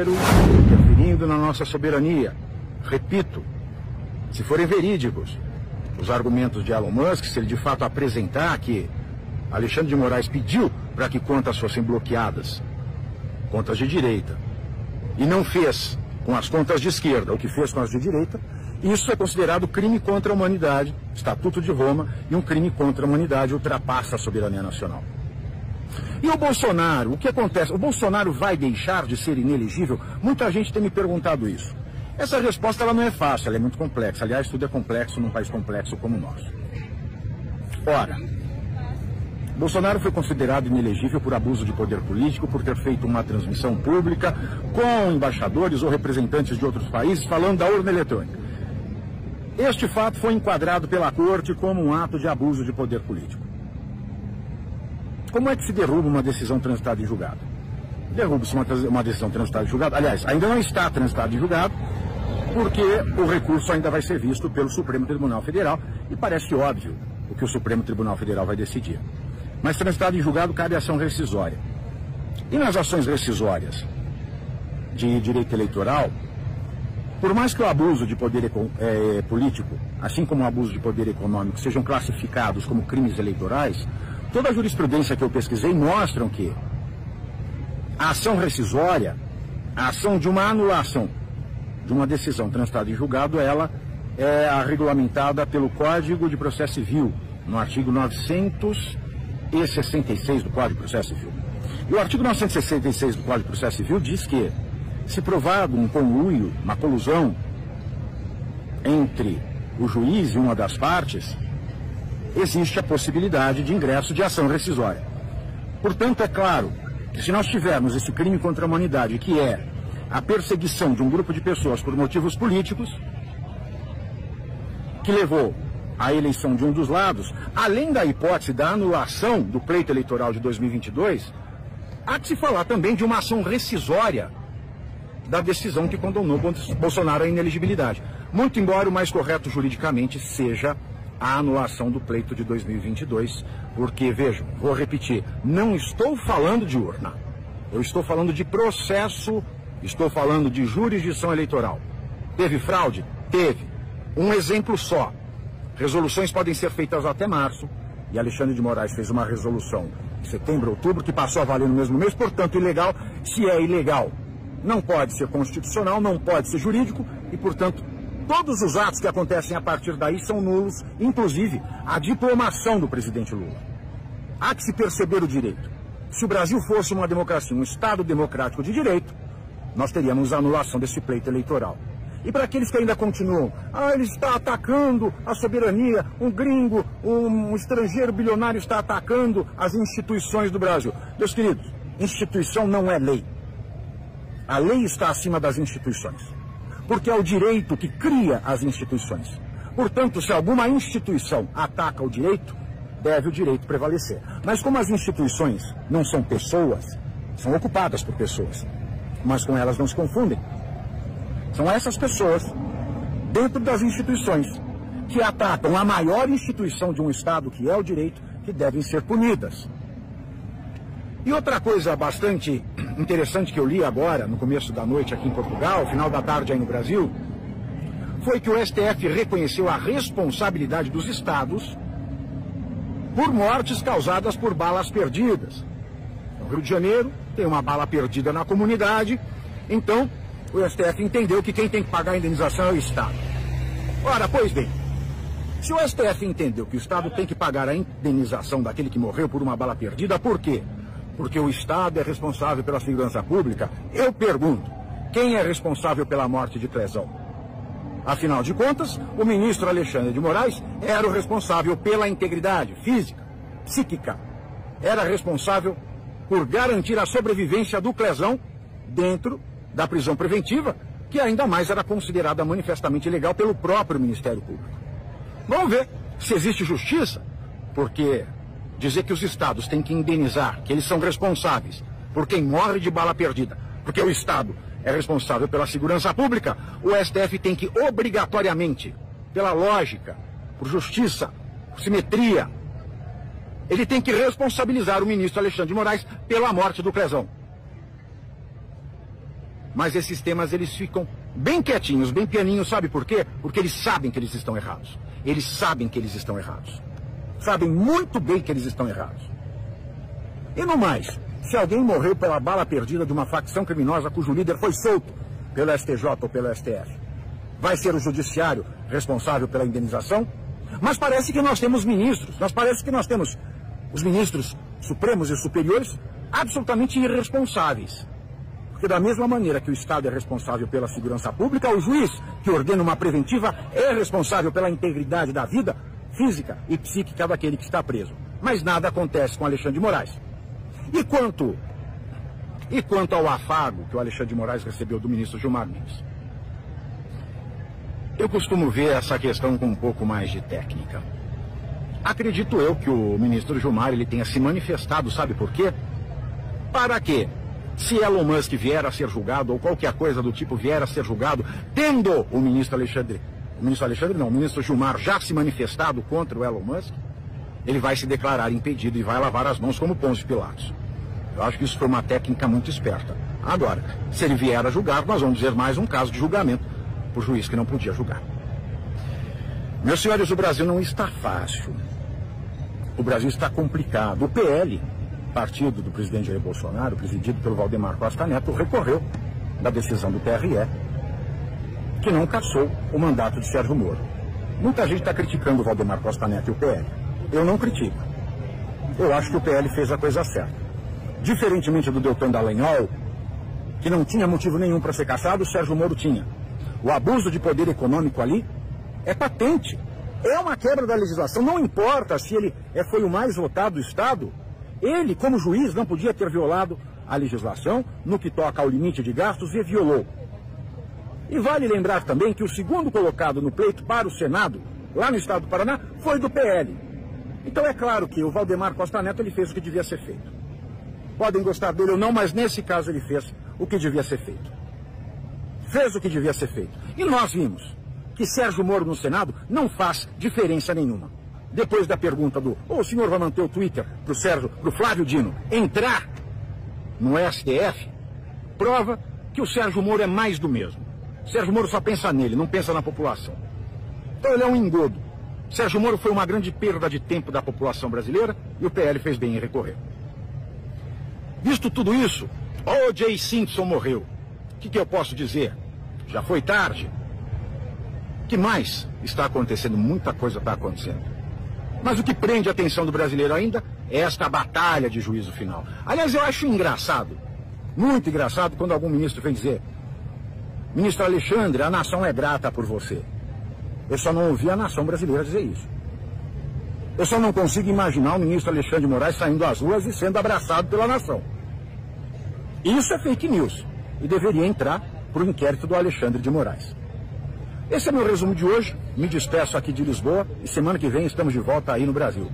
interferindo na nossa soberania. Repito, se forem verídicos os argumentos de Elon Musk, se ele de fato apresentar que Alexandre de Moraes pediu para que contas fossem bloqueadas, contas de direita, e não fez com as contas de esquerda o que fez com as de direita, isso é considerado crime contra a humanidade, Estatuto de Roma, e um crime contra a humanidade ultrapassa a soberania nacional. E o Bolsonaro, o que acontece? O Bolsonaro vai deixar de ser inelegível? Muita gente tem me perguntado isso. Essa resposta ela não é fácil, ela é muito complexa. Aliás, tudo é complexo num país complexo como o nosso. Ora, Bolsonaro foi considerado inelegível por abuso de poder político, por ter feito uma transmissão pública com embaixadores ou representantes de outros países falando da urna eletrônica. Este fato foi enquadrado pela Corte como um ato de abuso de poder político. Como é que se derruba uma decisão transitada em julgado? Derruba-se uma decisão transitada em julgado. Aliás, ainda não está transitada em julgado, porque o recurso ainda vai ser visto pelo Supremo Tribunal Federal e parece óbvio o que o Supremo Tribunal Federal vai decidir. Mas transitado em julgado cabe ação rescisória. E nas ações rescisórias de direito eleitoral, por mais que o abuso de poder político, assim como o abuso de poder econômico, sejam classificados como crimes eleitorais, toda a jurisprudência que eu pesquisei mostram que a ação rescisória, a ação de uma anulação de uma decisão transitada em julgado, ela é regulamentada pelo Código de Processo Civil, no artigo 966 do Código de Processo Civil. E o artigo 966 do Código de Processo Civil diz que, se provado um conluio, uma colusão entre o juiz e uma das partes, existe a possibilidade de ingresso de ação rescisória. Portanto, é claro que se nós tivermos esse crime contra a humanidade, que é a perseguição de um grupo de pessoas por motivos políticos, que levou à eleição de um dos lados, além da hipótese da anulação do pleito eleitoral de 2022, há que se falar também de uma ação rescisória da decisão que condenou Bolsonaro à inelegibilidade. Muito embora o mais correto juridicamente seja a anulação do pleito de 2022, porque, vejam, vou repetir, não estou falando de urna, eu estou falando de processo, estou falando de jurisdição eleitoral. Teve fraude? Teve. Um exemplo só. Resoluções podem ser feitas até março, e Alexandre de Moraes fez uma resolução em setembro, outubro, que passou a valer no mesmo mês, portanto, ilegal. Se é ilegal, não pode ser constitucional, não pode ser jurídico, e, portanto, todos os atos que acontecem a partir daí são nulos, inclusive a diplomação do presidente Lula. Há que se perceber o direito. Se o Brasil fosse uma democracia, um Estado democrático de direito, nós teríamos a anulação desse pleito eleitoral. E para aqueles que ainda continuam, ele está atacando a soberania, um gringo, um estrangeiro bilionário está atacando as instituições do Brasil. Meus queridos, instituição não é lei. A lei está acima das instituições, porque é o direito que cria as instituições. Portanto, se alguma instituição ataca o direito, deve o direito prevalecer. Mas como as instituições não são pessoas, são ocupadas por pessoas, mas com elas não se confundem. São essas pessoas, dentro das instituições, que atacam a maior instituição de um Estado, que é o direito, que devem ser punidas. E outra coisa bastante interessante que eu li agora, no começo da noite aqui em Portugal, final da tarde aí no Brasil, foi que o STF reconheceu a responsabilidade dos estados por mortes causadas por balas perdidas. No Rio de Janeiro tem uma bala perdida na comunidade, então o STF entendeu que quem tem que pagar a indenização é o Estado. Ora, pois bem, se o STF entendeu que o Estado tem que pagar a indenização daquele que morreu por uma bala perdida, por quê? Porque o Estado é responsável pela segurança pública. Eu pergunto, quem é responsável pela morte de Clezão? Afinal de contas, o ministro Alexandre de Moraes era o responsável pela integridade física, psíquica. Era responsável por garantir a sobrevivência do Clezão dentro da prisão preventiva, que ainda mais era considerada manifestamente ilegal pelo próprio Ministério Público. Vamos ver se existe justiça, porque dizer que os estados têm que indenizar, que eles são responsáveis por quem morre de bala perdida, porque o Estado é responsável pela segurança pública, o STF tem que obrigatoriamente, pela lógica, por justiça, por simetria, ele tem que responsabilizar o ministro Alexandre de Moraes pela morte do Clezão. Mas esses temas, eles ficam bem quietinhos, bem pianinhos, sabe por quê? Porque eles sabem que eles estão errados. Eles sabem que eles estão errados. Sabem muito bem que eles estão errados. E no mais, se alguém morreu pela bala perdida de uma facção criminosa cujo líder foi solto pelo STJ ou pelo STF, vai ser o judiciário responsável pela indenização? Mas parece que nós temos ministros, parece que nós temos os ministros supremos e superiores absolutamente irresponsáveis. Porque da mesma maneira que o Estado é responsável pela segurança pública, o juiz que ordena uma preventiva é responsável pela integridade da vida física e psíquica daquele que está preso. Mas nada acontece com Alexandre de Moraes. E quanto ao afago que o Alexandre de Moraes recebeu do ministro Gilmar Mendes? Eu costumo ver essa questão com um pouco mais de técnica. Acredito eu que o ministro Gilmar ele tenha se manifestado, sabe por quê? Para quê? Se Elon Musk vier a ser julgado, ou qualquer coisa do tipo vier a ser julgado, tendo o ministro Gilmar já se manifestado contra o Elon Musk, ele vai se declarar impedido e vai lavar as mãos como Pôncio Pilatos. Eu acho que isso foi uma técnica muito esperta. Agora, se ele vier a julgar, nós vamos dizer mais um caso de julgamento por juiz que não podia julgar. Meus senhores, o Brasil não está fácil. O Brasil está complicado. O PL, partido do presidente Jair Bolsonaro, presidido pelo Valdemar Costa Neto, recorreu da decisão do TRE, que não cassou o mandato de Sérgio Moro. Muita gente está criticando o Valdemar Costa Neto e o PL. Eu não critico. Eu acho que o PL fez a coisa certa. Diferentemente do Deltan Dallagnol, que não tinha motivo nenhum para ser cassado, o Sérgio Moro tinha. O abuso de poder econômico ali é patente. É uma quebra da legislação. Não importa se ele foi o mais votado do Estado. Ele, como juiz, não podia ter violado a legislação no que toca ao limite de gastos e violou. E vale lembrar também que o segundo colocado no pleito para o Senado, lá no estado do Paraná, foi do PL. Então é claro que o Valdemar Costa Neto ele fez o que devia ser feito. Podem gostar dele ou não, mas nesse caso ele fez o que devia ser feito. Fez o que devia ser feito. E nós vimos que Sérgio Moro no Senado não faz diferença nenhuma. Depois da pergunta do, o senhor vai manter o Twitter pro Flávio Dino entrar no STF, prova que o Sérgio Moro é mais do mesmo. Sérgio Moro só pensa nele, não pensa na população. Então ele é um engodo. Sérgio Moro foi uma grande perda de tempo da população brasileira e o PL fez bem em recorrer. Visto tudo isso, O.J. Simpson morreu. O que eu posso dizer? Já foi tarde. O que mais está acontecendo? Muita coisa está acontecendo. Mas o que prende a atenção do brasileiro ainda é esta batalha de juízo final. Aliás, eu acho engraçado, muito engraçado, quando algum ministro vem dizer: ministro Alexandre, a nação é grata por você. Eu só não ouvi a nação brasileira dizer isso. Eu só não consigo imaginar o ministro Alexandre de Moraes saindo às ruas e sendo abraçado pela nação. Isso é fake news e deveria entrar para o inquérito do Alexandre de Moraes. Esse é meu resumo de hoje. Me despeço aqui de Lisboa e semana que vem estamos de volta aí no Brasil.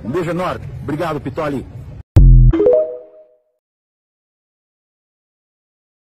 Um beijo enorme. Obrigado, Pitoli.